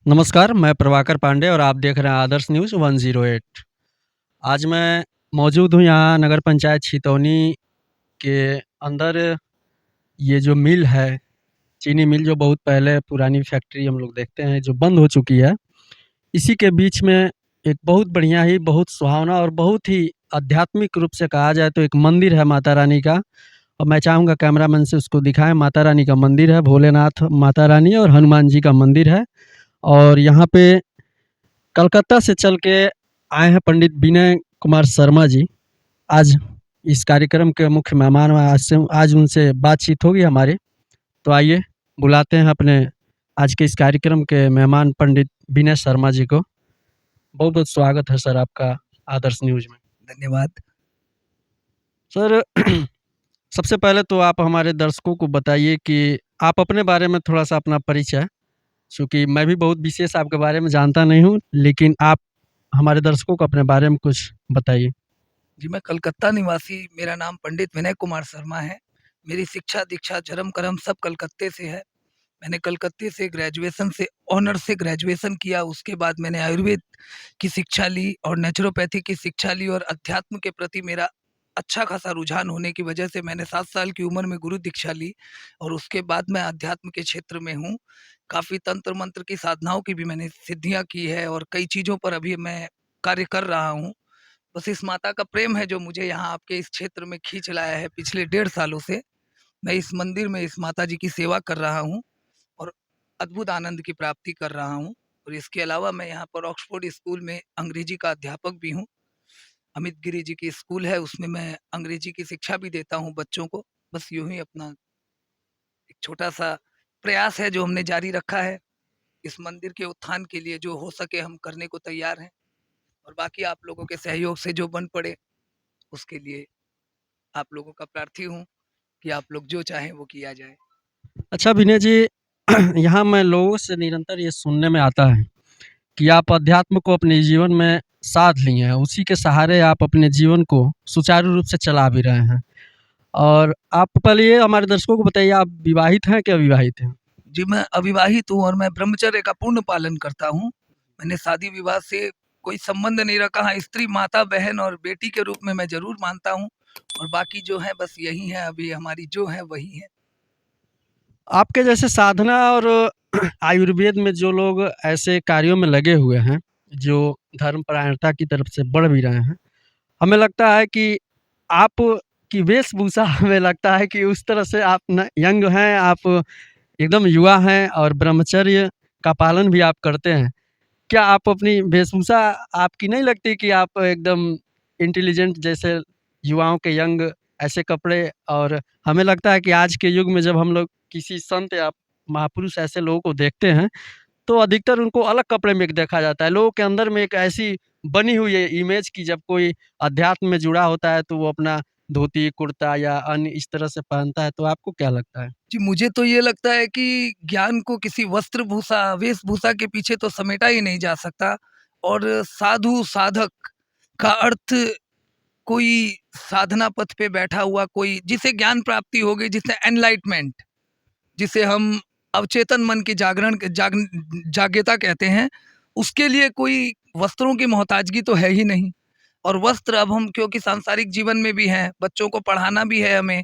नमस्कार, मैं प्रभाकर पांडे और आप देख रहे हैं आदर्श न्यूज़ 108। आज मैं मौजूद हूँ यहाँ नगर पंचायत छितौनी के अंदर। ये जो मिल है, चीनी मिल जो बहुत पहले पुरानी फैक्ट्री हम लोग देखते हैं जो बंद हो चुकी है। इसी के बीच में एक बहुत बढ़िया ही, बहुत सुहावना और बहुत ही आध्यात्मिक रूप से कहा जाए तो एक मंदिर है माता रानी का। और मैं चाहूँगा कैमरामैन से उसको दिखाएँ। माता रानी का मंदिर है, भोलेनाथ, माता रानी और हनुमान जी का मंदिर है। और यहाँ पे कलकत्ता से चल के आए हैं पंडित विनय कुमार शर्मा जी। आज इस कार्यक्रम के मुख्य मेहमान हैं। आज उनसे बातचीत होगी हमारी। तो आइए बुलाते हैं अपने आज के इस कार्यक्रम के मेहमान पंडित विनय शर्मा जी को। बहुत-बहुत स्वागत है सर आपका आदर्श न्यूज़ में। धन्यवाद। सर सबसे पहले तो आप हमारे दर्शकों को बताइए कि आप अपने बारे में थोड़ा-सा अपना परिचय, चूँकि मैं भी बहुत विशेष आपके बारे में जानता नहीं हूँ, लेकिन आप हमारे दर्शकों को अपने बारे में कुछ बताइए। जी, मैं कलकत्ता निवासी, मेरा नाम पंडित विनय कुमार शर्मा है। मेरी शिक्षा, दीक्षा, जन्म कर्म सब कलकत्ते से है। मैंने कलकत्ते से ग्रेजुएशन से ऑनर्स से ग्रेजुएशन किया, उसके बाद मैंने आयुर्वेद की शिक्षा ली और नेचुरोपैथी की शिक्षा ली और अध्यात्म के प्रति मेरा अच्छा खासा रुझान होने की वजह से मैंने 7 साल की उम्र में गुरु दीक्षा ली और उसके बाद मैं अध्यात्म के क्षेत्र में हूँ। काफ़ी तंत्र मंत्र की साधनाओं की भी मैंने सिद्धियाँ की है और कई चीज़ों पर अभी मैं कार्य कर रहा हूँ। बस इस माता का प्रेम है जो मुझे यहाँ आपके इस क्षेत्र में खींच लाया है पिछले 1.5 सालों से। मैं इस मंदिर में इस माता जी की सेवा कर रहा हूँ और अद्भुत आनंद की प्राप्ति कर रहा हूँ। और इसके अलावा मैं यहाँ पर ऑक्सफोर्ड स्कूल में अंग्रेजी का अध्यापक भी हूँ। अमित गिरी जी की स्कूल है, उसमें मैं अंग्रेजी की शिक्षा भी देता हूँ बच्चों को। बस यूँ ही अपना एक छोटा-सा प्रयास है जो हमने जारी रखा है। इस मंदिर के उत्थान के लिए जो हो सके हम करने को तैयार हैं और बाकी आप लोगों के सहयोग से जो बन पड़े उसके लिए आप लोगों का प्रार्थी हूँ कि आप लोग जो चाहें वो किया जाए। अच्छा विनय जी, यहाँ मैं लोगों से निरंतर ये सुनने में आता है कि आप अध्यात्म को अपने जीवन में साध लिए हैं, उसी के सहारे आप अपने जीवन को सुचारू रूप से चला भी रहे हैं। और आप पहले ये हमारे दर्शकों को बताइए, आप विवाहित हैं कि अविवाहित हैं? जी, मैं अविवाहित हूँ और मैं ब्रह्मचर्य का पूर्ण पालन करता हूँ। मैंने शादी-विवाह से कोई संबंध नहीं रखा। हाँ, स्त्री, माता, बहन और बेटी के रूप में मैं ज़रूर मानता हूँ और बाकी जो है बस यही है, अभी हमारी जो है वही है। आपके जैसे साधना और आयुर्वेद में जो लोग ऐसे कार्यों में लगे हुए हैं, जो धर्मपरायणता की तरफ से बढ़ भी रहे हैं, हमें लगता है कि आपकी वेशभूषा हमें लगता है कि उस तरह से आप न यंग हैं, आप एकदम युवा हैं और ब्रह्मचर्य का पालन भी आप करते हैं। क्या आप अपनी वेशभूषा आपकी नहीं लगती कि आप एकदम इंटेलिजेंट जैसे युवाओं के यंग ऐसे कपड़े? और हमें लगता है कि आज के युग में जब हम लोग किसी संत या महापुरुष ऐसे लोगों को देखते हैं, तो अधिकतर उनको अलग कपड़े में देखा जाता है। लोगों के अंदर में एक ऐसी बनी हुई है इमेज कि जब कोई अध्यात्म में जुड़ा होता है तो वो अपना धोती, कुर्ता या अन्य इस तरह से पहनता है। तो आपको क्या लगता है? जी, मुझे तो ये लगता है कि ज्ञान को किसी वस्त्र-भूषा, वेशभूषा के पीछे तो समेटा ही नहीं जा सकता और साधु, साधक का अर्थ कोई साधना पथ पे बैठा हुआ कोई जिसे ज्ञान प्राप्ति हो गई, जिसे एनलाइटमेंट, जिसे हम अवचेतन मन की जाग्यता कहते हैं, उसके लिए कोई वस्त्रों की मोहताजगी तो है ही नहीं। और वस्त्र अब हम क्योंकि सांसारिक जीवन में भी हैं, बच्चों को पढ़ाना भी है हमें,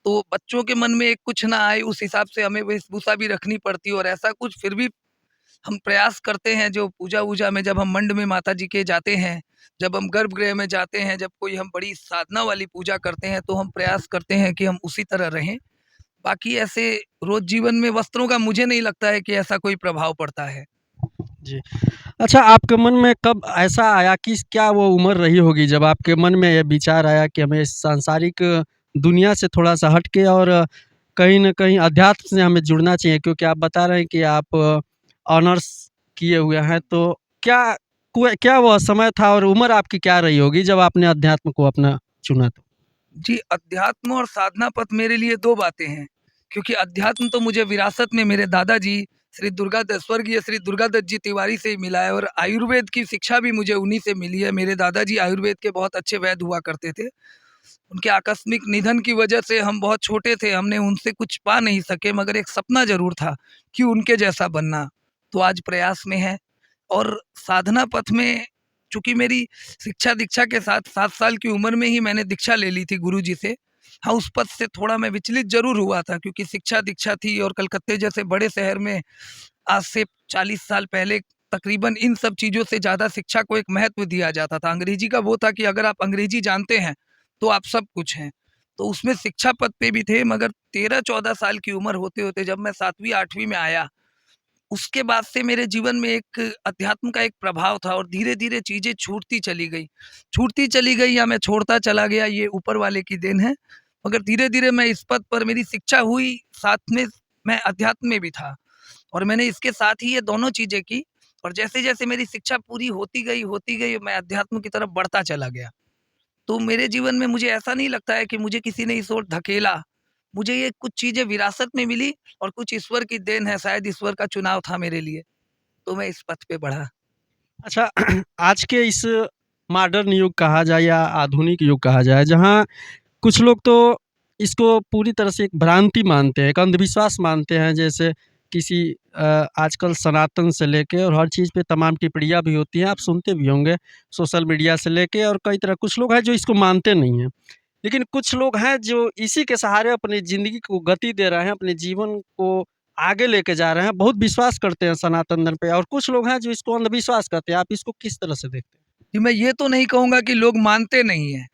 तो बच्चों के मन में एक कुछ ना आए उस हिसाब से हमें वेशभूषा भी रखनी पड़ती है और ऐसा कुछ फिर भी हम प्रयास करते हैं जो पूजा-वूजा में जब हम मंड में माता जी के जाते हैं, जब हम गर्भगृह में जाते हैं, जब कोई हम बड़ी साधना वाली पूजा करते हैं, तो हम प्रयास करते हैं कि हम उसी तरह रहें। बाकी ऐसे रोज़ जीवन में वस्त्रों का मुझे नहीं लगता है कि ऐसा कोई प्रभाव पड़ता है। जी। अच्छा, आपके मन में कब ऐसा आया कि क्या वो उम्र रही होगी जब आपके मन में ये विचार आया कि हमें इस सांसारिक दुनिया से थोड़ा-सा हट के और कहीं न कहीं अध्यात्म से हमें जुड़ना चाहिए, क्योंकि आप बता रहे हैं कि आप ऑनर्स किए हुए हैं, तो क्या वह समय था और उम्र आपकी क्या रही होगी जब आपने अध्यात्म को अपना चुना तो? जी, अध्यात्म और साधना पथ मेरे लिए 2 बातें हैं, क्योंकि अध्यात्म तो मुझे विरासत में मेरे दादाजी स्वर्गीय श्री दुर्गादत्त जी तिवारी से ही मिला है और आयुर्वेद की शिक्षा भी मुझे उन्हीं से मिली है। मेरे दादाजी आयुर्वेद के बहुत अच्छे वैद्य हुआ करते थे। उनके आकस्मिक निधन की वजह से हम बहुत छोटे थे, हमने उनसे कुछ पा नहीं सके मगर एक सपना ज़रूर था कि उनके जैसा बनना। तो आज प्रयास में है। और साधना पथ में चूँकि मेरी शिक्षा दीक्षा के साथ 7 साल की उम्र में ही मैंने दीक्षा ले ली थी गुरुजी से। हाँ, उस पथ से थोड़ा मैं विचलित ज़रूर हुआ था, क्योंकि शिक्षा दीक्षा थी और कलकत्ते जैसे बड़े शहर में आज से 40 साल पहले तकरीबन इन सब चीज़ों से ज़्यादा शिक्षा को एक महत्व दिया जाता था। अंग्रेजी का वो था कि अगर आप अंग्रेजी जानते हैं, तो आप सब कुछ हैं। तो उसमें शिक्षा पद पे भी थे, मगर 13-14 साल की उम्र होते-होते जब मैं 7वीं 8वीं में आया, उसके बाद से मेरे जीवन में एक अध्यात्म का एक प्रभाव था और धीरे-धीरे चीज़ें छूटती चली गई। छूटती चली गई या मैं छोड़ता चला गया, ये ऊपर वाले की देन है। मगर धीरे-धीरे मैं इस पथ पर मेरी शिक्षा हुई, साथ में मैं अध्यात्म में भी था। और मैंने इसके साथ ही ये दोनों चीज़ें की, और जैसे-जैसे मेरी शिक्षा पूरी होती गई, मैं अध्यात्म की तरफ बढ़ता चला गया। तो मेरे जीवन में मुझे ऐसा नहीं लगता है कि मुझे किसी ने इस ओर धकेला। मुझे ये कुछ चीज़ें विरासत में मिली और कुछ ईश्वर की देन है, शायद ईश्वर का चुनाव था मेरे लिए, तो मैं इस पथ पे बढ़ा। अच्छा आज के इस मॉडर्न युग कहा जाए या आधुनिक युग कहा जाए, जहाँ कुछ लोग तो इसको पूरी तरह से एक भ्रांति मानते हैं, एक अंधविश्वास मानते हैं। जैसे किसी आजकल सनातन से लेके और हर चीज़ पे तमाम टिप्पणियाँ भी होती हैं, आप सुनते भी होंगे सोशल मीडिया से लेके, और कई तरह कुछ लोग हैं जो इसको मानते नहीं हैं। लेकिन कुछ लोग हैं जो इसी के सहारे अपनी ज़िंदगी को गति दे रहे हैं, अपने जीवन को आगे लेके जा रहे हैं, बहुत विश्वास करते हैं सनातन धर्म पे, और कुछ लोग हैं जो इसको अंधविश्वास करते हैं। आप इसको किस तरह से देखते हैं? कि मैं ये तो नहीं कहूँगा कि लोग मानते नहीं हैं,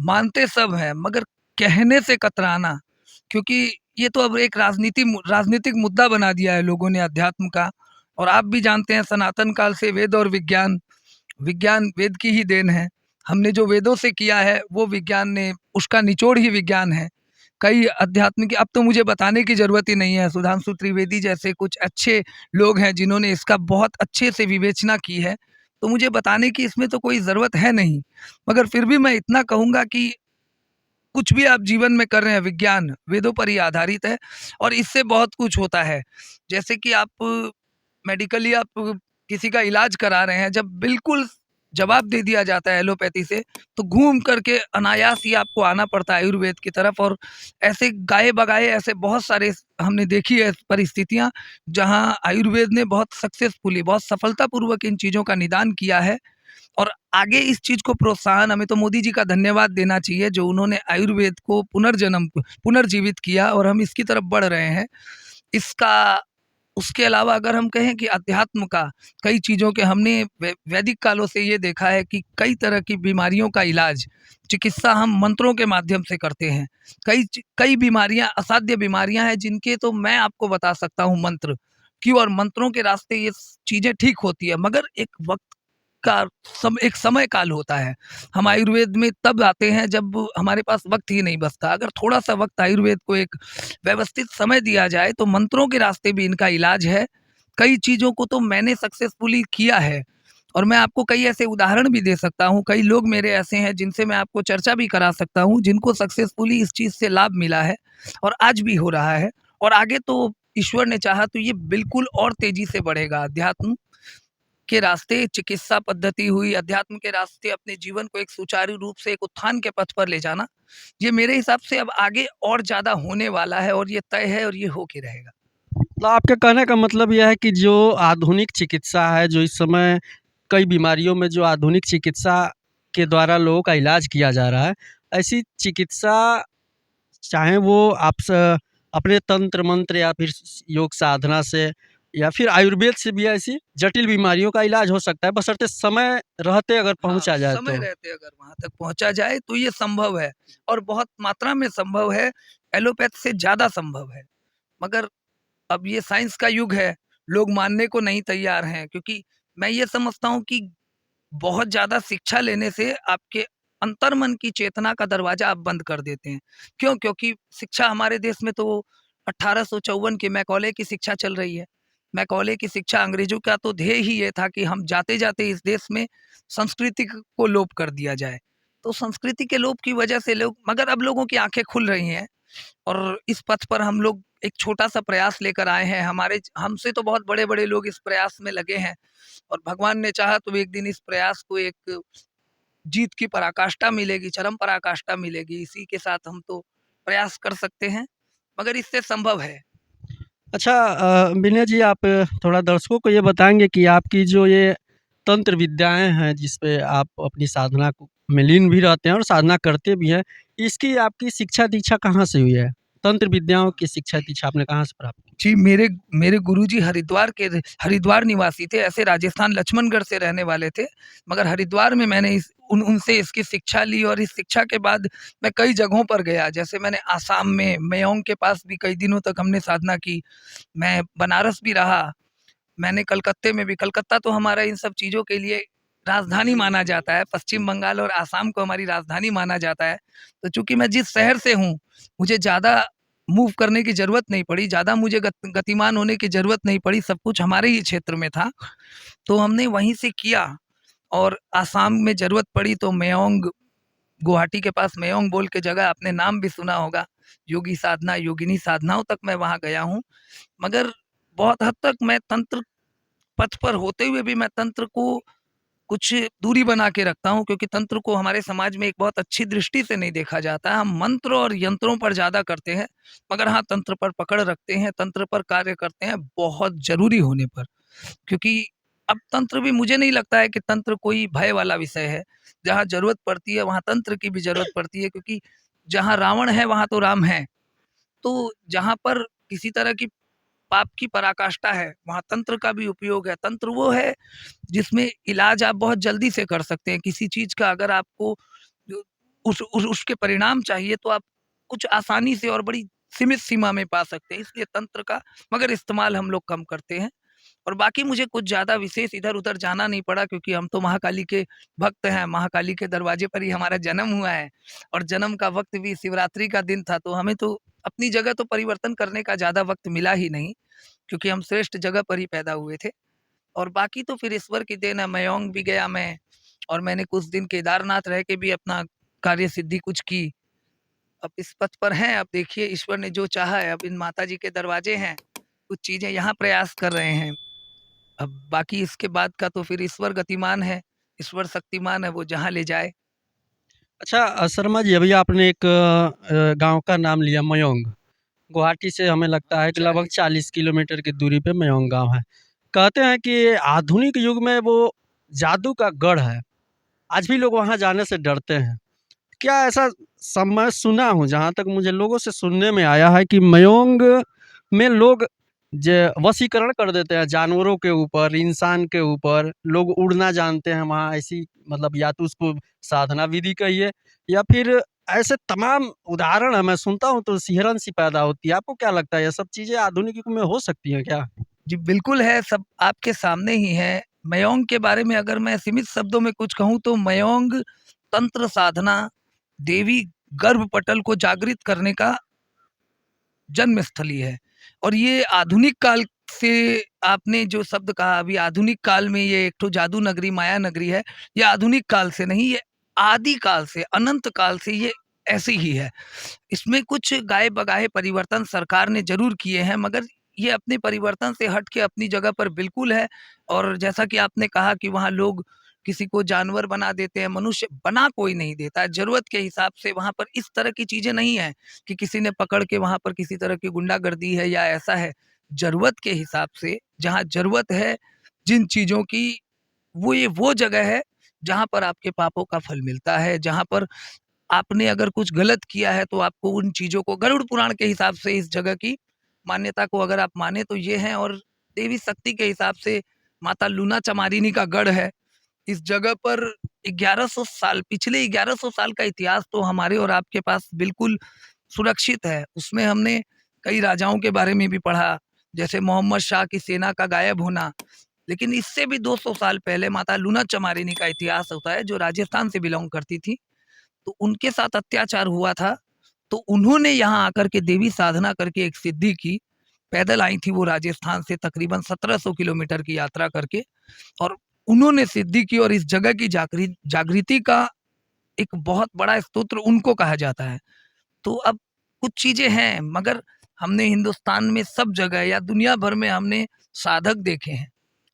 मानते सब हैं, मगर कहने से कतराना, क्योंकि ये तो अब एक राजनीतिक मुद्दा बना दिया है लोगों ने अध्यात्म का। और आप भी जानते हैं सनातन काल से वेद और विज्ञान, विज्ञान वेद की ही देन है। हमने जो वेदों से किया है वो विज्ञान ने, उसका निचोड़ ही विज्ञान है। कई अध्यात्म की अब तो मुझे बताने की ज़रूरत ही नहीं है, सुधांशु त्रिवेदी जैसे कुछ अच्छे लोग हैं जिन्होंने इसका बहुत अच्छे से विवेचना की है। तो मुझे बताने की इसमें तो कोई ज़रूरत है नहीं। मगर फिर भी मैं इतना कहूँगा कि कुछ भी आप जीवन में कर रहे हैं, विज्ञान वेदों पर ही आधारित है और इससे बहुत कुछ होता है। जैसे कि आप मेडिकली आप किसी का इलाज करा रहे हैं, जब बिल्कुल जवाब दे दिया जाता है एलोपैथी से, तो घूम करके अनायास ही आपको आना पड़ता है आयुर्वेद की तरफ। और ऐसे गाए-बगाए ऐसे बहुत सारे हमने देखी है परिस्थितियाँ, जहाँ आयुर्वेद ने बहुत सक्सेसफुली, बहुत सफलतापूर्वक इन चीज़ों का निदान किया है। और आगे इस चीज़ को प्रोत्साहन हमें तो मोदी जी का धन्यवाद देना चाहिए, जो उन्होंने आयुर्वेद को पुनर्जीवित किया और हम इसकी तरफ बढ़ रहे हैं। इसका उसके अलावा अगर हम कहें कि अध्यात्म का कई चीज़ों के हमने वैदिक कालों से ये देखा है कि कई तरह की बीमारियों का इलाज, चिकित्सा हम मंत्रों के माध्यम से करते हैं। कई बीमारियाँ, असाध्य बीमारियाँ हैं जिनके तो मैं आपको बता सकता हूँ मंत्र, कि और मंत्रों के रास्ते ये चीज़ें ठीक होती है। मगर एक वक़्त का एक समय काल होता है। हम आयुर्वेद में तब आते हैं जब हमारे पास वक़्त ही नहीं बचता। अगर थोड़ा-सा वक़्त आयुर्वेद को एक व्यवस्थित समय दिया जाए, तो मंत्रों के रास्ते भी इनका इलाज है। कई चीज़ों को तो मैंने सक्सेसफुली किया है और मैं आपको कई ऐसे उदाहरण भी दे सकता हूँ। कई लोग मेरे ऐसे हैं जिनसे मैं आपको चर्चा भी करा सकता हूँ, जिनको सक्सेसफुली इस चीज़ से लाभ मिला है और आज भी हो रहा है। और आगे तो ईश्वर ने चाहा तो ये बिल्कुल और तेज़ी से बढ़ेगा। अध्यात्म के रास्ते चिकित्सा पद्धति हुई, अध्यात्म के रास्ते अपने जीवन को एक सुचारू रूप से एक उत्थान के पथ पर ले जाना, ये मेरे हिसाब से अब आगे और ज़्यादा होने वाला है और ये तय है और ये हो के रहेगा। तो आपके कहने का मतलब यह है कि जो आधुनिक चिकित्सा है, जो इस समय कई बीमारियों में जो आधुनिक चिकित्सा के द्वारा लोगों का इलाज किया जा रहा है, ऐसी चिकित्सा, चाहे वो आप अपने तंत्र मंत्र या फिर योग साधना से या फिर आयुर्वेद से भी ऐसी जटिल बीमारियों का इलाज हो सकता है, बशर्ते समय रहते अगर हाँ, पहुंचा जाए समय तो। रहते अगर वहाँ तक पहुँचा जाए तो ये संभव है और बहुत मात्रा में संभव है, एलोपैथ से ज़्यादा संभव है। मगर अब ये साइंस का युग है, लोग मानने को नहीं तैयार हैं, क्योंकि मैं ये समझता हूँ कि बहुत ज़्यादा शिक्षा लेने से आपके अंतर्मन की चेतना का दरवाज़ा आप बंद कर देते हैं। क्यों? क्योंकि शिक्षा हमारे देश में तो 1854 की मैकॉले की शिक्षा चल रही है। मैकॉले की शिक्षा, अंग्रेज़ों का तो ध्येय ही ये था कि हम जाते-जाते इस देश में संस्कृति को लोप कर दिया जाए। तो संस्कृति के लोप की वजह से लोग, मगर अब लोगों की आँखें खुल रही हैं और इस पथ पर हम लोग एक छोटा-सा प्रयास लेकर आए हैं। हमारे हमसे तो बहुत बड़े-बड़े लोग इस प्रयास में लगे हैं और भगवान ने चाहा तो एक दिन इस प्रयास को एक जीत की पराकाष्ठा मिलेगी, चरम पराकाष्ठा मिलेगी। इसी के साथ हम तो प्रयास कर सकते हैं, मगर इससे संभव है। अच्छा विनय जी, आप थोड़ा दर्शकों को ये बताएँगे कि आपकी जो ये तंत्र विद्याएँ हैं, जिस पे आप अपनी साधना को में लीन भी रहते हैं और साधना करते भी हैं, इसकी आपकी शिक्षा-दीक्षा कहाँ से हुई है? तंत्र विद्याओं की शिक्षा-दीक्षा आपने कहाँ से प्राप्त की? जी, मेरे मेरे गुरुजी हरिद्वार निवासी थे, ऐसे राजस्थान लक्ष्मणगढ़ से रहने वाले थे। मगर हरिद्वार में मैंने इस उन उनसे इसकी शिक्षा ली और इस शिक्षा के बाद मैं कई जगहों पर गया। जैसे मैंने आसाम में मेयोंग के पास भी कई दिनों तक हमने साधना की। मैं बनारस भी रहा, मैंने कलकत्ते में भी। कलकत्ता तो हमारा इन सब चीज़ों के लिए राजधानी माना जाता है। पश्चिम बंगाल और आसाम को हमारी राजधानी माना जाता है। तो चूँकि मैं जिस शहर से हूँ, मुझे ज़्यादा मूव करने की ज़रूरत नहीं पड़ी, ज़्यादा मुझे गतिमान होने की ज़रूरत नहीं पड़ी, सब कुछ हमारे ही क्षेत्र में था। तो हमने वहीं से किया और आसाम में ज़रूरत पड़ी तो मेयोंग, गुवाहाटी के पास मेयोंग बोल के जगह, आपने नाम भी सुना होगा। योगी साधना, योगिनी साधनाओं तक मैं वहाँ गया हूँ। मगर बहुत हद तक मैं तंत्र पथ पर होते हुए भी मैं तंत्र को कुछ दूरी बना के रखता हूँ, क्योंकि तंत्र को हमारे समाज में एक बहुत अच्छी दृष्टि से नहीं देखा जाता है। हम मंत्र और यंत्रों पर ज़्यादा करते हैं, मगर हाँ, तंत्र पर पकड़ रखते हैं, तंत्र पर कार्य करते हैं बहुत ज़रूरी होने पर। क्योंकि अब तंत्र भी, मुझे नहीं लगता है कि तंत्र कोई भय वाला विषय है। जहाँ ज़रूरत पड़ती है, वहाँ तंत्र की भी ज़रूरत पड़ती है, क्योंकि जहाँ रावण है, वहाँ तो राम है। तो जहाँ पर किसी तरह की पाप की पराकाष्ठा है, वहाँ तंत्र का भी उपयोग है। तंत्र वो है जिसमें इलाज आप बहुत जल्दी से कर सकते हैं। किसी चीज़ का अगर आपको जो उसके परिणाम चाहिए, तो आप कुछ आसानी से और बड़ी सीमित सीमा में पा सकते हैं। इसलिए तंत्र का मगर इस्तेमाल हम लोग कम करते हैं। और बाकी मुझे कुछ ज़्यादा विशेष इधर-उधर जाना नहीं पड़ा, क्योंकि हम तो महाकाली के भक्त हैं। महाकाली के दरवाजे पर ही हमारा जन्म हुआ है और जन्म का वक़्त भी शिवरात्रि का दिन था, तो हमें तो अपनी जगह तो परिवर्तन करने का ज़्यादा वक़्त मिला ही नहीं, क्योंकि हम श्रेष्ठ जगह पर ही पैदा हुए थे। और बाकी तो फिर ईश्वर की देन है। मयोंग भी गया मैं, और मैंने कुछ दिन केदारनाथ रह के भी अपना कार्य सिद्धि कुछ की। अब इस पथ पर हैं, अब देखिए ईश्वर ने जो चाहा है। अब इन माताजी के दरवाजे हैं, कुछ चीज़ें यहाँ प्रयास कर रहे हैं। अब बाकी इसके बाद का तो फिर ईश्वर गतिमान है, ईश्वर शक्तिमान है, वो जहाँ ले जाए। अच्छा शर्मा जी, अभी आपने एक गाँव का नाम लिया मयोंग। गुवाहाटी से हमें लगता है कि लगभग 40 किलोमीटर की दूरी पे मयोंग गाँव है। कहते हैं कि आधुनिक युग में वो जादू का गढ़ है। आज भी लोग वहाँ जाने से डरते हैं। क्या ऐसा मैं सुना हूँ, जहाँ तक मुझे लोगों से सुनने में आया है कि मयोंग में लोग वशीकरण कर देते हैं जानवरों के ऊपर, इंसान के ऊपर। लोग उड़ना जानते हैं वहाँ, ऐसी मतलब या तो उसको साधना विधि कहिए या फिर ऐसे तमाम उदाहरण है, मैं सुनता हूँ तो सिहरन सी पैदा होती है। आपको क्या लगता है, ये सब चीज़ें आधुनिक युग में हो सकती हैं क्या? जी, बिल्कुल है, सब आपके सामने ही है। मयोंग के बारे में अगर मैं सीमित शब्दों में कुछ कहूँ, तो मयोंग तंत्र साधना, देवी गर्भपटल को जागृत करने का जन्मस्थली है। और ये आधुनिक काल से, आपने जो शब्द कहा अभी, आधुनिक काल में ये एक ठो जादू नगरी, माया नगरी है। ये आधुनिक काल से नहीं, ये आदि काल से, अनंत काल से ये ऐसी ही है। इसमें कुछ गाए-बगाए परिवर्तन सरकार ने ज़रूर किए हैं, मगर ये अपने परिवर्तन से हट के अपनी जगह पर बिल्कुल है। और जैसा कि आपने कहा कि वहाँ लोग किसी को जानवर बना देते हैं, मनुष्य बना कोई नहीं देता है। ज़रूरत के हिसाब से वहाँ पर इस तरह की चीज़ें नहीं हैं कि किसी ने पकड़ के वहाँ पर किसी तरह की गुंडागर्दी है या ऐसा है। ज़रूरत के हिसाब से, जहाँ ज़रूरत है जिन चीज़ों की, वो जगह है जहाँ पर आपके पापों का फल मिलता है। जहाँ पर आपने अगर कुछ गलत किया है, तो आपको उन चीज़ों को, गरुड़ पुराण के हिसाब से इस जगह की मान्यता को अगर आप माने तो ये है। और देवी शक्ति के हिसाब से माता लूना चमारिनी का गढ़ है। इस जगह पर 1100 साल, पिछले 1100 साल का इतिहास तो हमारे और आपके पास बिल्कुल सुरक्षित है। उसमें हमने कई राजाओं के बारे में भी पढ़ा, जैसे मोहम्मद शाह की सेना का गायब होना। लेकिन इससे भी 200 साल पहले माता लूना चमारिनी का इतिहास होता है, जो राजस्थान से बिलॉन्ग करती थी। तो उनके साथ अत्याचार हुआ था, तो उन्होंने यहाँ आकर के देवी साधना करके एक सिद्धि की। पैदल आई थी वो राजस्थान से तकरीबन 1700 किलोमीटर की यात्रा करके, और उन्होंने सिद्धि की। और इस जगह की जागृति का एक बहुत बड़ा स्तोत्र उनको कहा जाता है। तो अब कुछ चीज़ें हैं, मगर हमने हिंदुस्तान में सब जगह या दुनिया भर में हमने साधक देखे हैं,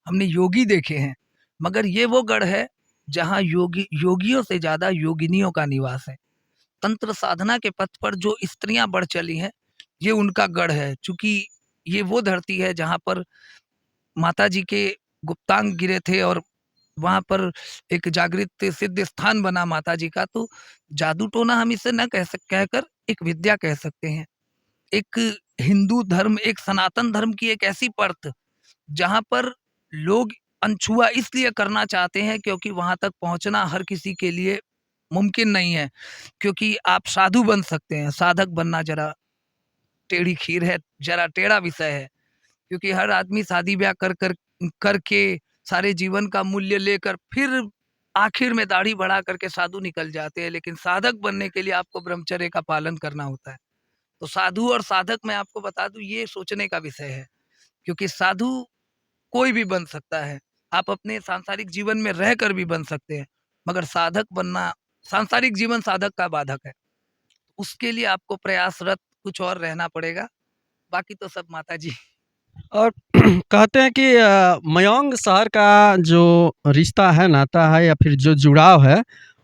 हमने योगी देखे हैं, मगर ये वो गढ़ है जहाँ योगियों से ज़्यादा योगिनियों का निवास है। तंत्र साधना के पथ पर जो स्त्रियाँ बढ़ चली हैं, ये उनका गढ़ है। चूँकि ये वो धरती है जहाँ पर माता जी के गुप्तांग गिरे थे और वहाँ पर एक जागृत सिद्ध स्थान बना माता जी का। तो जादू टोना हम इसे न कहकर एक विद्या कह सकते हैं। एक हिंदू धर्म, एक सनातन धर्म की एक ऐसी परत जहाँ पर लोग अनछुआ इसलिए करना चाहते हैं क्योंकि वहाँ तक पहुँचना हर किसी के लिए मुमकिन नहीं है। क्योंकि आप साधु बन सकते हैं, साधक बनना ज़रा टेढ़ी खीर है, ज़रा टेढ़ा विषय है। क्योंकि हर आदमी शादी-ब्याह करके सारे जीवन का मूल्य लेकर फिर आखिर में दाढ़ी बढ़ा करके साधु निकल जाते हैं। लेकिन साधक बनने के लिए आपको ब्रह्मचर्य का पालन करना होता है। तो साधु और साधक मैं आपको बता दूँ ये सोचने का विषय है। क्योंकि साधु कोई भी बन सकता है। आप अपने सांसारिक जीवन में रहकर भी बन सकते हैं। मगर साधक बनना सांसारिक जीवन साधक का बाधक है। उसके लिए आपको प्रयासरत कुछ और रहना पड़ेगा। बाकी तो सब माता जी। और कहते हैं कि मयंग शहर का जो रिश्ता है, नाता है या फिर जो जुड़ाव है,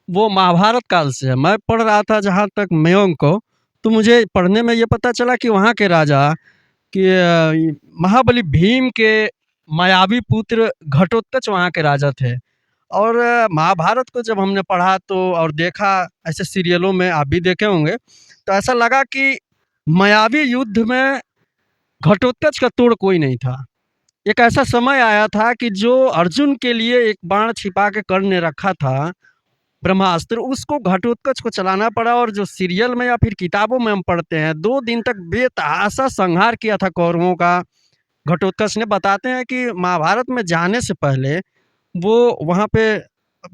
वो महाभारत काल से है। मैं पढ़ रहा था जहाँ तक मयंग को, तो मुझे पढ़ने में ये पता चला कि वहाँ के राजा कि महाबली भीम के मायावी पुत्र घटोत्कच वहाँ के राजा थे। और महाभारत को जब हमने पढ़ा तो और देखा, ऐसे सीरियलों में आप भी देखे होंगे, तो ऐसा लगा कि मायावी युद्ध में घटोत्कच का तोड़ कोई नहीं था। एक ऐसा समय आया था कि जो अर्जुन के लिए एक बाण छिपा के कर्ण ने रखा था, ब्रह्मास्त्र, उसको घटोत्कच को चलाना पड़ा। और जो सीरियल में या फिर किताबों में हम पढ़ते हैं, 2 दिन तक बेतहाशा संहार किया था कौरवों का घटोत्कच ने। बताते हैं कि महाभारत में जाने से पहले वो वहाँ पे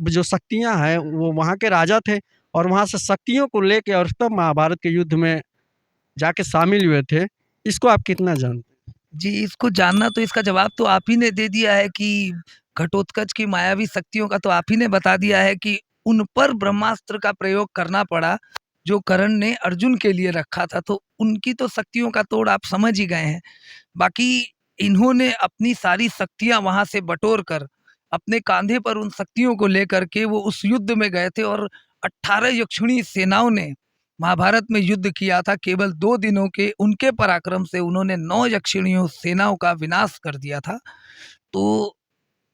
जो शक्तियाँ हैं, वो वहाँ के राजा थे और वहाँ से शक्तियों को लेके और तब महाभारत के युद्ध में जाके शामिल हुए थे। इसको आप कितना जानते हैं? जी, इसको जानना तो इसका जवाब तो आप ही ने दे दिया है कि घटोत्कच की मायावी शक्तियों का तो आप ही ने बता दिया है कि उन पर ब्रह्मास्त्र का प्रयोग करना पड़ा, जो कर्ण ने अर्जुन के लिए रखा था। तो उनकी तो शक्तियों का तोड़ आप समझ ही गए हैं। बाकी इन्होंने अपनी सारी शक्तियाँ वहाँ से बटोर कर, अपने काँधे पर उन शक्तियों को लेकर के वो उस युद्ध में गए थे और 18 यक्षिणी सेनाओं ने महाभारत में युद्ध किया था। केवल 2 दिनों के उनके पराक्रम से उन्होंने 9 यक्षिणियों सेनाओं का विनाश कर दिया था। तो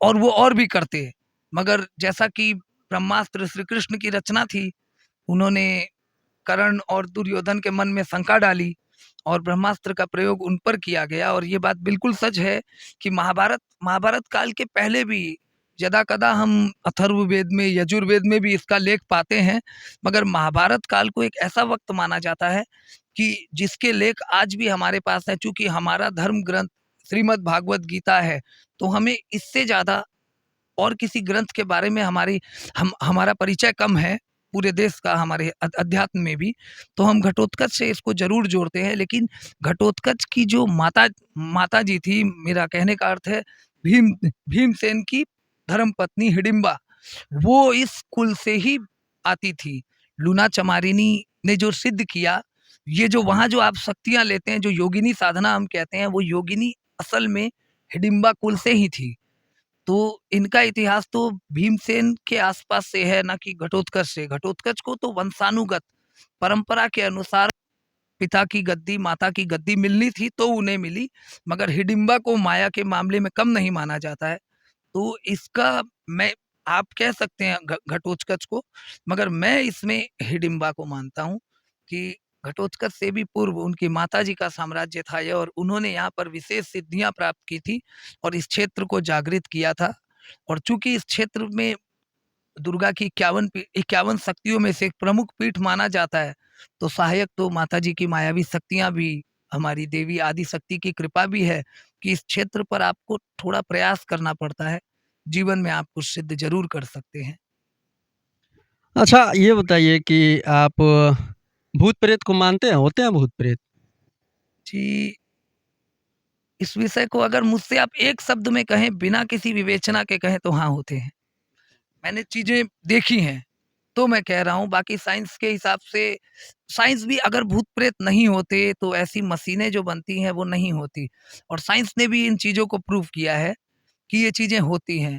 और वो और भी करते, मगर जैसा कि ब्रह्मास्त्र श्री कृष्ण की रचना थी, उन्होंने कर्ण और दुर्योधन के मन में शंका डाली और ब्रह्मास्त्र का प्रयोग उन पर किया गया। और ये बात बिल्कुल सच है कि महाभारत महाभारत काल के पहले भी यदा-कदा हम अथर्ववेद में, यजुर्वेद में भी इसका लेख पाते हैं। मगर महाभारत काल को एक ऐसा वक़्त माना जाता है कि जिसके लेख आज भी हमारे पास हैं। चूँकि हमारा धर्म ग्रंथ श्रीमद् भागवत गीता है, तो हमें इससे ज़्यादा और किसी ग्रंथ के बारे में हमारा परिचय कम है, पूरे देश का हमारे अध्यात्म में भी। तो हम घटोत्कच से इसको ज़रूर जोड़ते हैं। लेकिन घटोत्कच की जो माता जी थी, मेरा कहने का अर्थ है भीमसेन की धर्मपत्नी हिडिंबा, वो इस कुल से ही आती थी। लूना चमारिनी ने जो सिद्ध किया, ये जो वहाँ जो आप शक्तियाँ लेते हैं, जो योगिनी साधना हम कहते हैं, वो योगिनी असल में हिडिंबा कुल से ही थी। तो इनका इतिहास तो भीमसेन के आसपास से है, ना कि घटोत्कच से। घटोत्कच को तो वंशानुगत परंपरा के अनुसार पिता की गद्दी, माता की गद्दी मिलनी थी तो उन्हें मिली, मगर हिडिंबा को माया के मामले में कम नहीं माना जाता है। तो इसका मैं आप कह सकते हैं घटोत्कच को, मगर मैं इसमें हिडिंबा को मानता हूँ कि घटोत्कच से भी पूर्व उनकी माताजी का साम्राज्य था ये, और उन्होंने यहाँ पर विशेष सिद्धियाँ प्राप्त की थी और इस क्षेत्र को जागृत किया था। और चूँकि इस क्षेत्र में दुर्गा की 51 शक्तियों में से एक प्रमुख पीठ माना जाता है, तो सहायक तो माताजी की मायावी शक्तियाँ भी, हमारी देवी आदिशक्ति की कृपा भी है कि इस क्षेत्र पर आपको थोड़ा प्रयास करना पड़ता है। जीवन में आप कुछ सिद्ध ज़रूर कर सकते हैं। अच्छा, ये बताइए कि आप भूत-प्रेत को मानते हैं? होते हैं भूत-प्रेत? जी, इस विषय को अगर मुझसे आप एक शब्द में कहें, बिना किसी विवेचना के कहें, तो हाँ, होते हैं। मैंने चीज़ें देखी हैं, तो मैं कह रहा हूँ। बाकी साइंस के हिसाब से साइंस भी अगर भूत-प्रेत नहीं होते, तो ऐसी मशीनें जो बनती हैं, वो नहीं होती। और साइंस ने भी इन चीज़ों को प्रूव किया है कि ये चीज़ें होती हैं।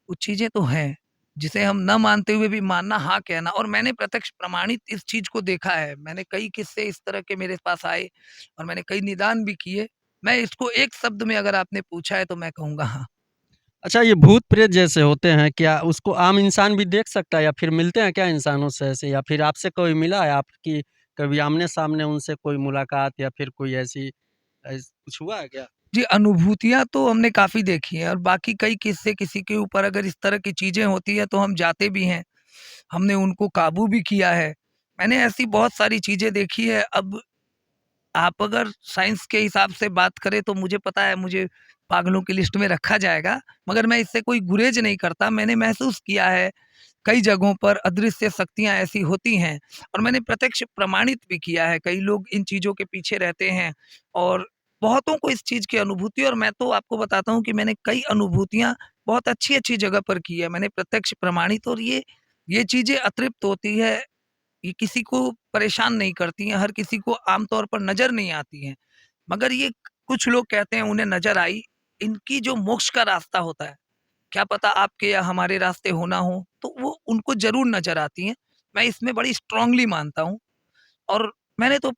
कुछ चीज़ें तो हैं, जिसे हम ना मानते हुए भी मानना, हाँ कहना। और मैंने प्रत्यक्ष प्रमाणित इस चीज़ को देखा है। मैंने कई किस्से इस तरह के मेरे पास आए और मैंने कई निदान भी किए। मैं इसको एक शब्द में अगर आपने पूछा है तो मैं कहूँगा हाँ। अच्छा, ये भूत-प्रेत जैसे होते हैं, क्या उसको आम इंसान भी देख सकता है या फिर मिलते हैं क्या इंसानों से ऐसे? या फिर आपसे कोई मिला है आपकी कभी आमने-सामने उनसे कोई मुलाकात या फिर कोई ऐसी कुछ हुआ है क्या? जी, अनुभूतियाँ तो हमने काफ़ी देखी हैं और बाकी कई किस्से किसी के ऊपर अगर इस तरह की चीज़ें होती हैं तो हम जाते भी हैं। हमने उनको काबू भी किया है। मैंने ऐसी बहुत सारी चीज़ें देखी है। अब आप अगर साइंस के हिसाब से बात करें तो मुझे पता है मुझे पागलों की लिस्ट में रखा जाएगा, मगर मैं इससे कोई गुरेज नहीं करता। मैंने महसूस किया है कई जगहों पर अदृश्य शक्तियाँ ऐसी होती हैं और मैंने प्रत्यक्ष प्रमाणित भी किया है। कई लोग इन चीज़ों के पीछे रहते हैं और बहुतों को इस चीज़ की अनुभूति, और मैं तो आपको बताता हूँ कि मैंने कई अनुभूतियाँ बहुत अच्छी-अच्छी जगह पर की है। मैंने प्रत्यक्ष प्रमाणित, और ये चीज़ें अतृप्त होती है, ये किसी को परेशान नहीं करती हैं, हर किसी को आम तौर पर नज़र नहीं आती हैं। मगर ये कुछ लोग कहते हैं उन्हें नज़र आई, इनकी जो मोक्ष का रास्ता होता है, क्या पता आपके या हमारे रास्ते हो ना हो, तो वो उनको ज़रूर नज़र आती हैं। मैं इसमें बड़ी स्ट्रॉन्गली मानता हूँ और मैंने तो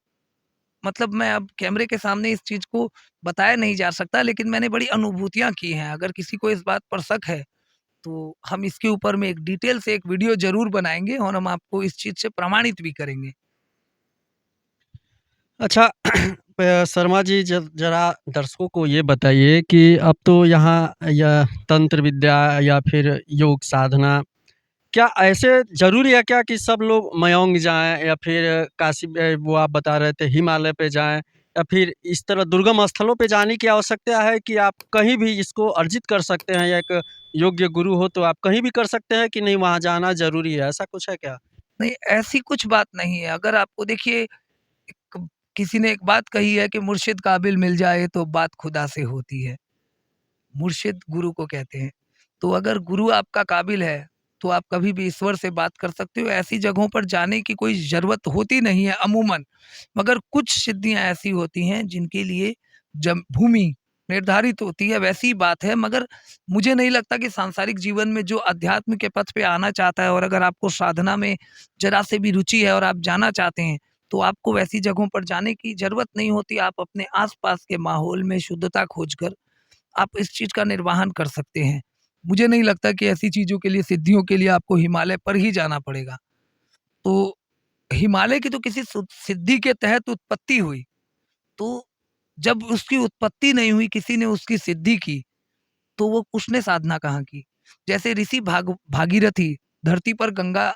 मतलब मैं अब कैमरे के सामने इस चीज़ को बताया नहीं जा सकता, लेकिन मैंने बड़ी अनुभूतियाँ की हैं। अगर किसी को इस बात पर शक है, तो हम इसके ऊपर में एक डिटेल से एक वीडियो ज़रूर बनाएँगे और हम आपको इस चीज़ से प्रमाणित भी करेंगे। अच्छा शर्मा जी ज़रा दर्शकों को ये बताइए कि अब तो यहाँ यह तंत्र विद्या या फिर योग साधना, क्या ऐसे ज़रूरी है क्या कि सब लोग मयोंग जाएँ या फिर काशी वो आप बता रहे थे हिमालय पे जाएँ या फिर इस तरह दुर्गम स्थलों पे जाने की आवश्यकता है कि आप कहीं भी इसको अर्जित कर सकते हैं या एक योग्य गुरु हो तो आप कहीं भी कर सकते हैं कि नहीं वहाँ जाना ज़रूरी है, ऐसा कुछ है क्या? नहीं, ऐसी कुछ बात नहीं है। अगर आपको देखिए, क किसी ने एक बात कही है कि मुर्शिद काबिल मिल जाए तो बात खुदा से होती है। मुर्शिद गुरु को कहते हैं। तो अगर गुरु आपका काबिल है, तो आप कभी भी ईश्वर से बात कर सकते हो। ऐसी जगहों पर जाने की कोई ज़रूरत होती नहीं है अमूमन। मगर कुछ सिद्धियाँ ऐसी होती हैं जिनके लिए जम भूमि निर्धारित होती है, वैसी बात है। मगर मुझे नहीं लगता कि सांसारिक जीवन में जो अध्यात्म के पथ पे आना चाहता है और अगर आपको साधना में ज़रा से भी रुचि है और आप जाना चाहते हैं, तो आपको वैसी जगहों पर जाने की ज़रूरत नहीं होती। आप अपने आस-पास के माहौल में शुद्धता खोजकर आप इस चीज़ का निर्वहन कर सकते हैं। मुझे नहीं लगता कि ऐसी चीज़ों के लिए, सिद्धियों के लिए आपको हिमालय पर ही जाना पड़ेगा। तो हिमालय की तो किसी सिद्धि के तहत उत्पत्ति हुई, तो जब उसकी उत्पत्ति नहीं हुई, किसी ने उसकी सिद्धि की, तो वो उसने साधना कहाँ की? जैसे ऋषि भागीरथी धरती पर गंगा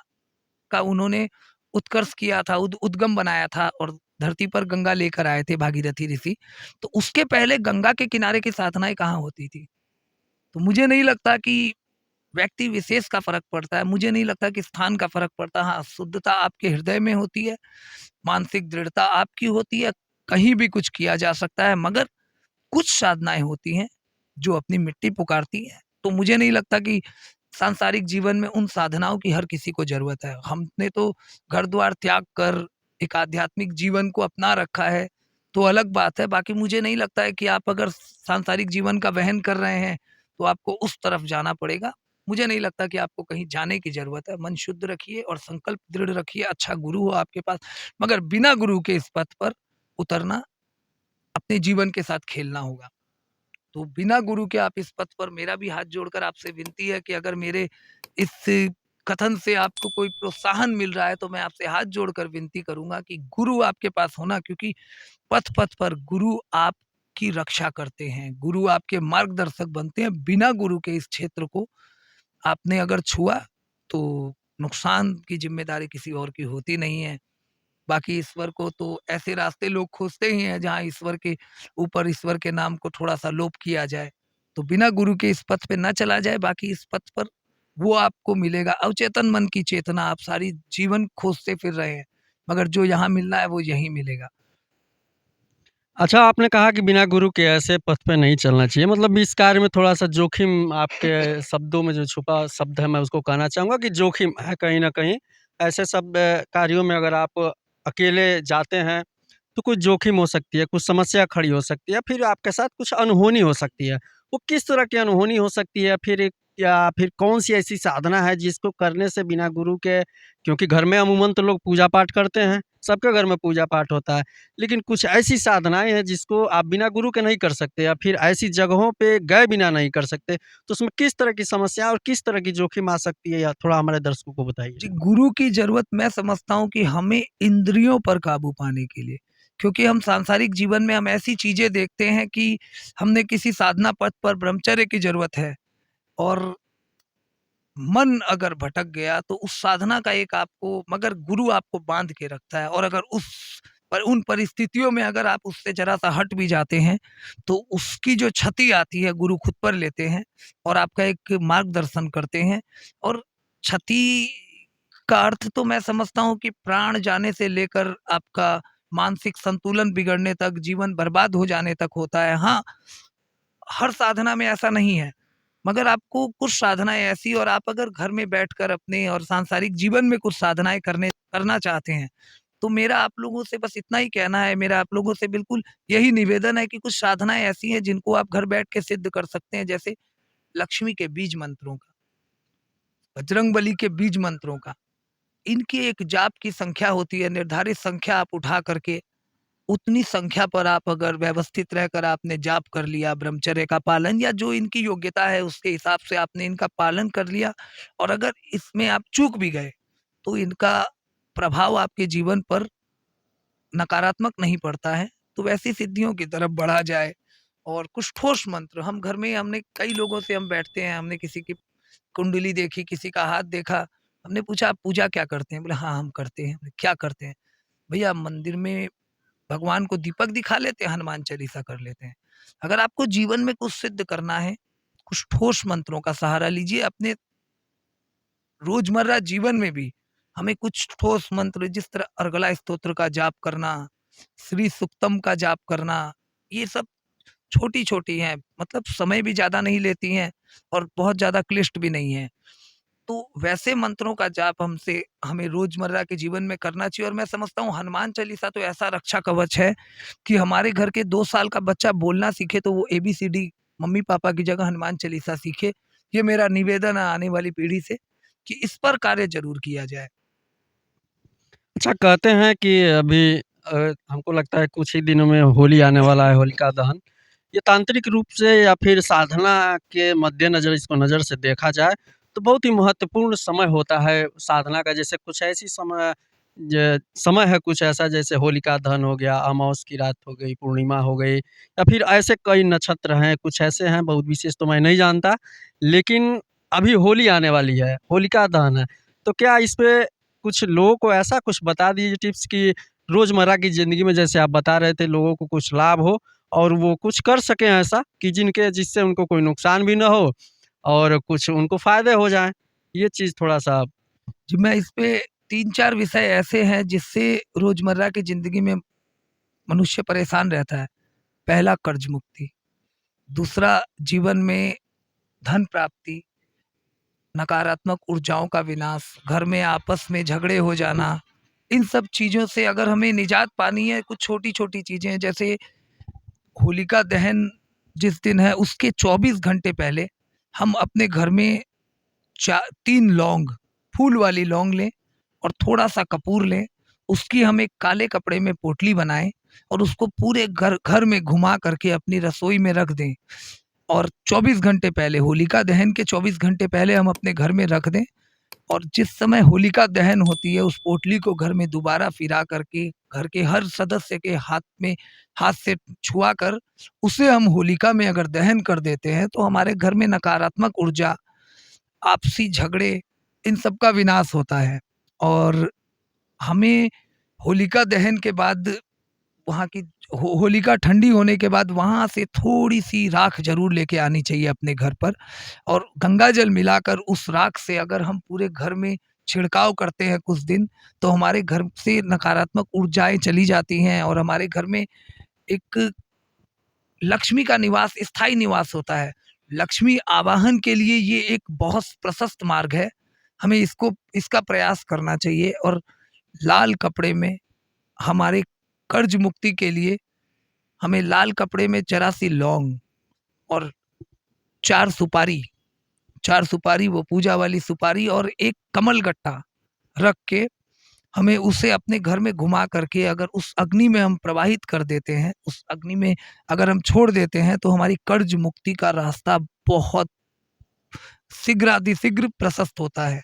का उन्होंने उत्कर्ष किया था, उद्गम बनाया था और धरती पर गंगा लेकर आए थे भागीरथी ऋषि। तो उसके पहले गंगा के किनारे की साधनाएँ कहाँ होती थी? तो मुझे नहीं लगता कि व्यक्ति विशेष का फ़र्क पड़ता है, मुझे नहीं लगता कि स्थान का फ़र्क पड़ता है। हाँ, शुद्धता आपके हृदय में होती है, मानसिक दृढ़ता आपकी होती है, कहीं भी कुछ किया जा सकता है, मगर कुछ साधनाएँ होती हैं, जो अपनी मिट्टी पुकारती हैं। तो मुझे नहीं लगता कि सांसारिक जीवन में उन साधनाओं की हर किसी को ज़रूरत है। हमने तो घर-द्वार त्याग कर एक आध्यात्मिक जीवन को अपना रखा है, तो अलग बात है। बाकी मुझे नहीं लगता है कि आप अगर सांसारिक जीवन का वहन कर रहे हैं, तो आपको उस तरफ जाना पड़ेगा। मुझे नहीं लगता कि आपको कहीं जाने की ज़रूरत है। मन शुद्ध रखिए और संकल्प दृढ़ रखिए, अच्छा गुरु हो आपके पास, मगर बिना गुरु के इस पथ पर उतरना अपने जीवन के साथ खेलना होगा। तो बिना गुरु के आप इस पथ पर, मेरा भी हाथ जोड़कर आपसे विनती है कि अगर मेरे इस कथन से आपको कोई प्रोत्साहन मिल रहा है, तो मैं आपसे हाथ जोड़कर विनती करूँगा कि गुरु आपके पास होना, क्योंकि पथ-पथ पर गुरु आपकी रक्षा करते हैं, गुरु आपके मार्गदर्शक बनते हैं। बिना गुरु के इस क्षेत्र को आपने अगर छुआ, तो नुकसान की ज़िम्मेदारी किसी और की होती नहीं है। बाकी ईश्वर को तो ऐसे रास्ते लोग खोजते ही हैं जहाँ ईश्वर के ऊपर ईश्वर के नाम को थोड़ा-सा लोप किया जाए। तो बिना गुरु के इस पथ पे ना चला जाए, बाकी इस पथ पर वो आपको मिलेगा। अवचेतन मन की चेतना आप सारी जीवन खोजते फिर रहे हैं, मगर जो यहाँ मिलना है वो यहीं मिलेगा। अच्छा, आपने कहा कि बिना गुरु के ऐसे पथ पे नहीं चलना चाहिए, मतलब इस कार्य में थोड़ा-सा जोखिम आपके शब्दों में जो छुपा शब्द है मैं उसको कहना चाहूँगा कि जोखिम है कहीं न कहीं। ऐसे सब कार्यों में अगर आप अकेले जाते हैं, तो कुछ जोखिम हो सकती है, कुछ समस्या खड़ी हो सकती है, फिर आपके साथ कुछ अनहोनी हो सकती है। वो किस तरह की अनहोनी हो सकती है? फिर या फिर कौन-सी ऐसी साधना है जिसको करने से बिना गुरु के, क्योंकि घर में अमूमन तो लोग पूजा-पाठ करते हैं, सबके घर में पूजा-पाठ होता है। लेकिन कुछ ऐसी साधनाएँ हैं जिसको आप बिना गुरु के नहीं कर सकते या फिर ऐसी जगहों पे गए बिना नहीं कर सकते। तो उसमें किस तरह की समस्या और किस तरह की जोखिम आ सकती है, या थोड़ा हमारे दर्शकों को बताइए? जी, गुरु की ज़रूरत मैं समझता हूँ कि हमें इंद्रियों पर काबू पाने के लिए, क्योंकि हम सांसारिक जीवन में हम ऐसी चीज़ें देखते हैं कि हमने किसी साधना पथ पर ब्रह्मचर्य की ज़रूरत है, और मन अगर भटक गया तो उस साधना का एक आपको, मगर गुरु आपको बांध के रखता है, और अगर उन परिस्थितियों में अगर आप उससे जरा सा हट भी जाते हैं तो उसकी जो क्षति आती है गुरु खुद पर लेते हैं और आपका एक मार्गदर्शन करते हैं। और क्षति का अर्थ तो मैं समझता हूँ कि प्राण जाने से लेकर आपका मानसिक संतुलन बिगड़ने तक, जीवन बर्बाद हो जाने तक होता है। हाँ, हर साधना में ऐसा नहीं है, मगर आपको कुछ साधनाएँ ऐसी, और आप अगर घर में बैठकर अपने और सांसारिक जीवन में कुछ साधनाएँ करना चाहते हैं, तो मेरा आप लोगों से बस इतना ही कहना है, मेरा आप लोगों से बिल्कुल यही निवेदन है कि कुछ साधनाएँ ऐसी हैं जिनको आप घर बैठ के सिद्ध कर सकते हैं, जैसे लक्ष्मी के बीज मंत्रों का, बजरंगबली के बीज मंत्रों का। इनकी एक जाप की संख्या होती है, निर्धारित संख्या आप उठा करके उतनी संख्या पर आप अगर व्यवस्थित रहकर आपने जाप कर लिया, ब्रह्मचर्य का पालन या जो इनकी योग्यता है उसके हिसाब से आपने इनका पालन कर लिया, और अगर इसमें आप चूक भी गए तो इनका प्रभाव आपके जीवन पर नकारात्मक नहीं पड़ता है। तो वैसी सिद्धियों की तरफ बढ़ा जाए। और कुछ ठोस मंत्र हम घर में, हमने कई लोगों से हम बैठते हैं, हमने किसी की कुंडली देखी, किसी का हाथ देखा, हमने पूछा आप पूजा क्या करते हैं? बोले हाँ हम करते हैं। बोले, क्या करते हैं? भैया मंदिर में भगवान को दीपक दिखा लेते हैं, हनुमान चालीसा कर लेते हैं। अगर आपको जीवन में कुछ सिद्ध करना है, कुछ ठोस मंत्रों का सहारा लीजिए। अपने रोजमर्रा जीवन में भी हमें कुछ ठोस मंत्र, जिस तरह अर्गला स्तोत्र का जाप करना, श्री सुक्तम का जाप करना, ये सब छोटी-छोटी हैं, मतलब समय भी ज़्यादा नहीं लेती हैं और बहुत ज़्यादा क्लिष्ट भी नहीं है। तो वैसे मंत्रों का जाप हमें रोजमर्रा के जीवन में करना चाहिए। और मैं समझता हूँ हनुमान चालीसा तो ऐसा रक्षा कवच है कि हमारे घर के 2 साल का बच्चा बोलना सीखे तो वो एबीसीडी मम्मी-पापा की जगह हनुमान चालीसा सीखे। ये मेरा निवेदन है आने वाली पीढ़ी से कि इस पर कार्य ज़रूर किया जाए। अच्छा, कहते हैं कि अभी हमको लगता है कुछ ही दिनों में होली आने वाला है, होलिका दहन। ये तांत्रिक रूप से या फिर साधना के मद्देनज़र इसको नज़र से देखा जाए, तो बहुत ही महत्वपूर्ण समय होता है साधना का। जैसे कुछ ऐसी समय है कुछ ऐसा, जैसे होलिका दहन हो गया, अमावस की रात हो गई, पूर्णिमा हो गई, या फिर ऐसे कई नक्षत्र हैं, कुछ ऐसे हैं, बहुत विशेष तो मैं नहीं जानता। लेकिन अभी होली आने वाली है, होलिका दहन है, तो क्या इस पे कुछ लोगों को ऐसा कुछ बता दीजिए टिप्स कि रोज़मर्रा की ज़िंदगी में जैसे आप बता रहे थे लोगों को कुछ लाभ हो और वो कुछ कर सकें ऐसा कि जिससे उनको कोई नुकसान भी ना हो और कुछ उनको फ़ायदे हो जाएँ। ये चीज़ थोड़ा-सा। जी, मैं इस पे 3-4 विषय ऐसे हैं जिससे रोज़मर्रा की ज़िंदगी में मनुष्य परेशान रहता है। पहला कर्ज मुक्ति, दूसरा जीवन में धन प्राप्ति, नकारात्मक ऊर्जाओं का विनाश, घर में आपस में झगड़े हो जाना, इन सब चीज़ों से अगर हमें निजात पानी है, कुछ छोटी-छोटी चीज़ें हैं, जैसे होलिका दहन जिस दिन है उसके 24 घंटे पहले हम अपने घर में 3 लौंग, फूल वाली लौंग लें और थोड़ा-सा कपूर लें, उसकी हम एक काले कपड़े में पोटली बनाएँ और उसको पूरे घर घर में घुमा करके अपनी रसोई में रख दें। और 24 घंटे पहले, होलिका दहन के 24 घंटे पहले हम अपने घर में रख दें, और जिस समय होलिका दहन होती है उस पोटली को घर में दोबारा फिरा करके घर के हर सदस्य के हाथ से छुआ कर उसे हम होलिका में अगर दहन कर देते हैं तो हमारे घर में नकारात्मक ऊर्जा, आपसी झगड़े, इन सब का विनाश होता है। और हमें होलिका दहन के बाद वहाँ की होलिका ठंडी होने के बाद वहाँ से थोड़ी-सी राख ज़रूर लेके आनी चाहिए अपने घर पर, और गंगा जल मिलाकर उस राख से अगर हम पूरे घर में छिड़काव करते हैं कुछ दिन, तो हमारे घर से नकारात्मक ऊर्जाएँ चली जाती हैं और हमारे घर में एक लक्ष्मी का निवास, स्थायी निवास होता है। लक्ष्मी आवाहन के लिए ये एक बहुत प्रशस्त मार्ग है। हमें इसका प्रयास करना चाहिए। और लाल कपड़े में हमारे कर्ज मुक्ति के लिए हमें लाल कपड़े में जरा सी लौंग और 4 सुपारी, 4 सुपारी, वो पूजा वाली सुपारी और एक कमल गट्टा रख के हमें उसे अपने घर में घुमा करके अगर उस अग्नि में हम प्रवाहित कर देते हैं, उस अग्नि में अगर हम छोड़ देते हैं, तो हमारी कर्ज मुक्ति का रास्ता बहुत शीघ्रातिशीघ्र प्रशस्त होता है।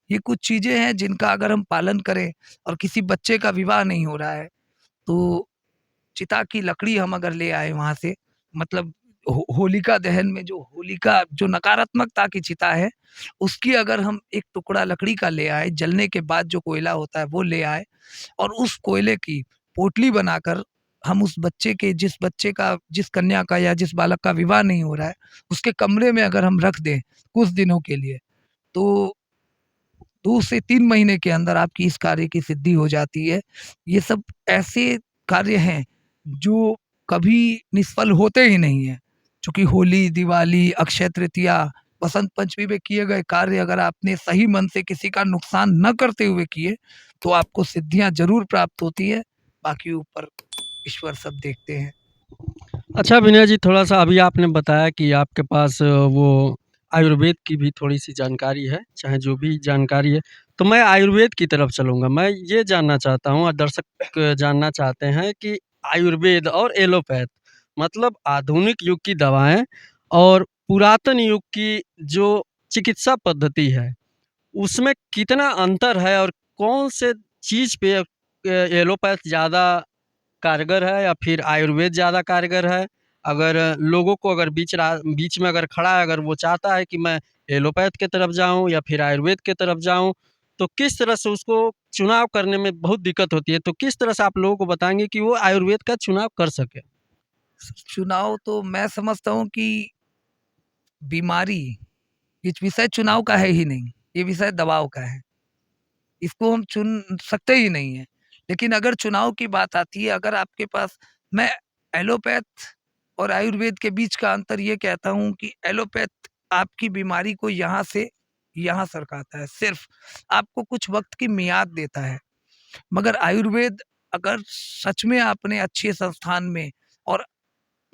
ये कुछ चीज़ें हैं जिनका अगर हम पालन करें और किसी बच्चे का विवाह नहीं हो रहा है, तो चिता की लकड़ी हम अगर ले आए वहाँ से, मतलब होलिका दहन में जो होलिका जो नकारात्मकता की चिता है, उसकी अगर हम एक टुकड़ा लकड़ी का ले आए, जलने के बाद जो कोयला होता है वो ले आए और उस कोयले की पोटली बनाकर हम उस बच्चे के जिस कन्या का या जिस बालक का विवाह नहीं हो रहा है, उसके कमरे में अगर हम रख दें कुछ दिनों के लिए, तो 2 से 3 महीने के अंदर आपकी इस कार्य की सिद्धि हो जाती है। ये सब ऐसे कार्य हैं जो कभी निष्फल होते ही नहीं हैं। चूँकि होली, दिवाली, अक्षय तृतीया, बसंत पंचमी में किए गए कार्य अगर आपने सही मन से किसी का नुकसान न करते हुए किए, तो आपको सिद्धियाँ ज़रूर प्राप्त होती है। बाकी ऊपर ईश्वर सब देखते हैं। अच्छा विनय जी, थोड़ा-सा अभी आपने बताया कि आपके पास वो आयुर्वेद की भी थोड़ी-सी जानकारी है, चाहे जो भी जानकारी है। तो मैं आयुर्वेद की तरफ चलूँगा। मैं ये जानना चाहता हूँ और दर्शक जानना चाहते हैं कि आयुर्वेद और एलोपैथ मतलब आधुनिक युग की दवाएँ और पुरातन युग की जो चिकित्सा पद्धति है, उसमें कितना अंतर है और कौन से चीज़ पे एलोपैथ ज़्यादा कारगर है या फिर आयुर्वेद ज़्यादा कारगर है? अगर लोगों को अगर बीच में अगर खड़ा है, अगर वो चाहता है कि मैं एलोपैथ की तरफ जाऊँ या फिर आयुर्वेद की तरफ जाऊँ, तो किस तरह से उसको चुनाव करने में बहुत दिक्कत होती है। तो किस तरह से आप लोगों को बताएँगे कि वो आयुर्वेद का चुनाव कर सके? चुनाव तो मैं समझता हूँ कि बीमारी, ये विषय चुनाव का है ही नहीं, ये विषय दबाव का है। इसको हम चुन सकते ही नहीं हैं। लेकिन अगर चुनाव की बात आती है, अगर आपके पास, मैं एलोपैथ और आयुर्वेद के बीच का अंतर ये कहता हूँ कि एलोपैथ आपकी बीमारी को यहाँ से यहाँ सरकाता है, सिर्फ़ आपको कुछ वक़्त की मियाद देता है। मगर आयुर्वेद, अगर सच में आपने अच्छे संस्थान में और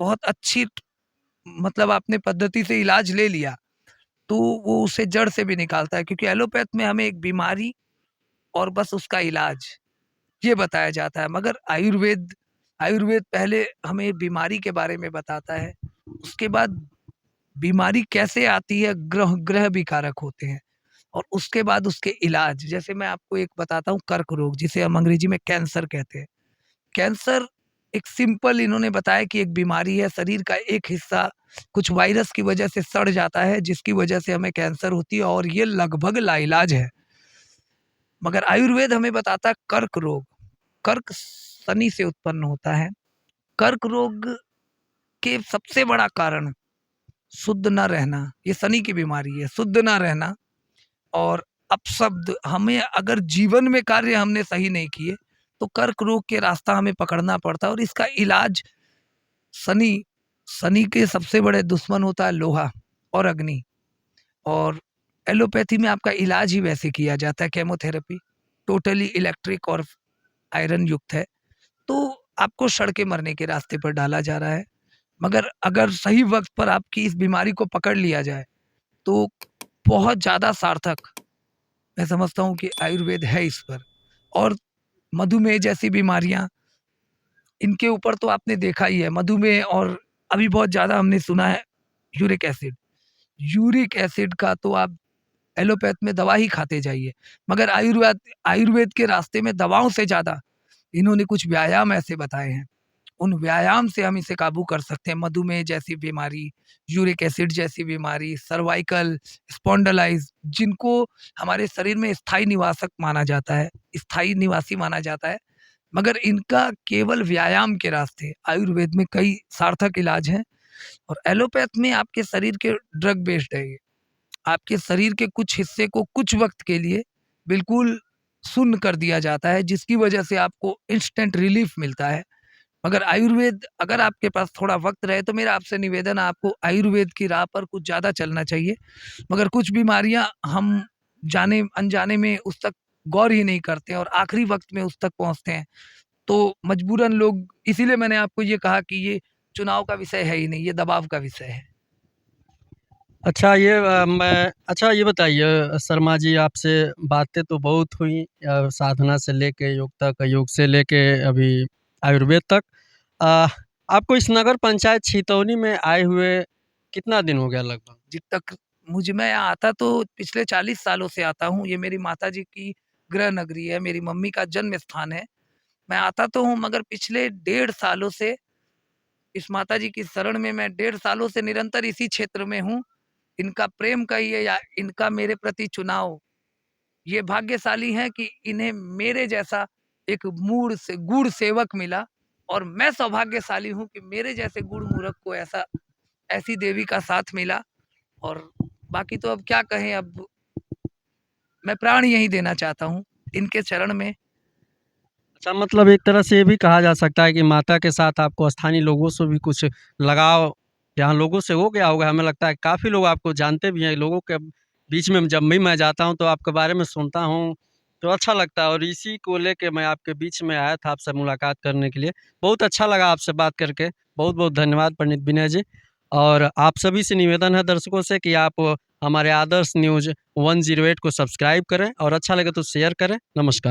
बहुत अच्छी मतलब आपने पद्धति से इलाज ले लिया, तो वो उसे जड़ से भी निकालता है, क्योंकि एलोपैथ में हमें एक बीमारी और बस उसका इलाज ये बताया जाता है। मगर आयुर्वेद आयुर्वेद पहले हमें बीमारी के बारे में बताता है, उसके बाद बीमारी कैसे आती है, ग्रह ग्रह भी कारक होते हैं और उसके बाद उसके इलाज। जैसे मैं आपको एक बताता हूँ, कर्क रोग, जिसे हम अंग्रेजी में कैंसर कहते हैं। कैंसर एक सिंपल इन्होंने बताया कि एक बीमारी है, शरीर का एक हिस्सा कुछ वायरस की वजह से सड़ जाता है, जिसकी वजह से हमें कैंसर होती है और ये लगभग लाइलाज है। मगर आयुर्वेद हमें बताता है कर्क रोग। कर्क शनि से उत्पन्न होता है। कर्क रोग के सबसे बड़ा कारण शुद्ध ना रहना, ये शनि की बीमारी है, शुद्ध ना रहना और अपशब्द। हमें अगर जीवन में कार्य हमने सही नहीं किए, तो कर्क रोग के रास्ता हमें पकड़ना पड़ता है और इसका इलाज शनि शनि के सबसे बड़े दुश्मन होता है लोहा और अग्नि। और एलोपैथी में आपका इलाज ही वैसे किया जाता है, केमोथेरेपी, टोटली इलेक्ट्रिक और आयरन युक्त है। तो आपको सड़ के मरने के रास्ते पर डाला जा रहा है। मगर अगर सही वक़्त पर आपकी इस बीमारी को पकड़ लिया जाए, तो बहुत ज़्यादा सार्थक मैं समझता हूँ कि आयुर्वेद है इस पर। और मधुमेह जैसी बीमारियाँ, इनके ऊपर तो आपने देखा ही है, मधुमेह और अभी बहुत ज़्यादा हमने सुना है यूरिक एसिड। यूरिक एसिड का तो आप एलोपैथ में दवा ही खाते जाइए, मगर आयुर्वेद आयुर्वेद के रास्ते में दवाओं से ज़्यादा इन्होंने कुछ व्यायाम ऐसे बताए हैं, उन व्यायाम से हम इसे काबू कर सकते हैं। मधुमेह जैसी बीमारी, यूरिक एसिड जैसी बीमारी, सर्वाइकल, स्पॉन्डिलाइटिस, जिनको हमारे शरीर में स्थायी निवासक माना जाता है, स्थायी निवासी माना जाता है, मगर इनका केवल व्यायाम के रास्ते आयुर्वेद में कई सार्थक इलाज हैं और एलोपैथ में आपके शरीर के ड्रग बेस्ड है ये। आपके शरीर के कुछ हिस्से को कुछ वक़्त के लिए बिल्कुल शून्य कर दिया जाता है, जिसकी वजह से आपको इंस्टेंट रिलीफ़ मिलता है। मगर आयुर्वेद, अगर आपके पास थोड़ा वक़्त रहे, तो मेरा आपसे निवेदन है, आपको आयुर्वेद की राह पर कुछ ज़्यादा चलना चाहिए। मगर कुछ बीमारियाँ हम जाने-अनजाने में उस तक गौर ही नहीं करते हैं और आखिरी वक़्त में उस तक पहुँचते हैं। तो मजबूरन लोग, इसीलिए मैंने आपको ये कहा कि ये चुनाव का विषय है ही नहीं, ये दबाव का विषय है। अच्छा ये बताइए शर्मा जी, आपसे बातें तो बहुत हुई साधना से लेके योग तक, योग से लेके अभी आयुर्वेद तक। अ, आपको इस नगर पंचायत छितौनी में आए हुए कितना दिन हो गया लगभग? जब तक मैं यहाँ आता तो पिछले 40 सालों से आता हूँ। ये मेरी माताजी की गृह नगरी है, मेरी मम्मी का जन्म स्थान है। मैं आता तो हूँ मगर पिछले 1.5 सालों से इस माताजी की शरण में मैं 1.5 सालों से निरंतर इसी क्षेत्र में हूँ। इनका प्रेम कहिए या इनका मेरे प्रति चुनाव, ये भाग्यशाली हैं कि इन्हें मेरे जैसा एक गूढ़ सेवक मिला और मैं सौभाग्यशाली हूँ कि मेरे जैसे गूढ़ मूर्ख को ऐसी देवी का साथ मिला। और बाकी तो अब क्या कहें, अब मैं प्राण यहीं देना चाहता हूँ इनके चरण में। अच्छा, मतलब एक तरह से ये भी कहा जा सकता है कि माता के साथ आपको स्थानीय लोगों से भी कुछ लगाव यहाँ लोगों से हो गया होगा। हमें लगता है काफ़ी लोग आपको जानते भी हैं। लोगों के बीच में जब भी मैं जाता हूँ तो आपके बारे में सुनता हूँ, तो अच्छा लगता है और इसी को लेके मैं आपके बीच में आया था आपसे मुलाकात करने के लिए। बहुत अच्छा लगा आपसे बात करके। बहुत-बहुत धन्यवाद पंडित विनय जी। और आप सभी से निवेदन है दर्शकों से कि आप हमारे आदर्श न्यूज़ 108 को सब्सक्राइब करें और अच्छा लगे तो शेयर करें। नमस्कार।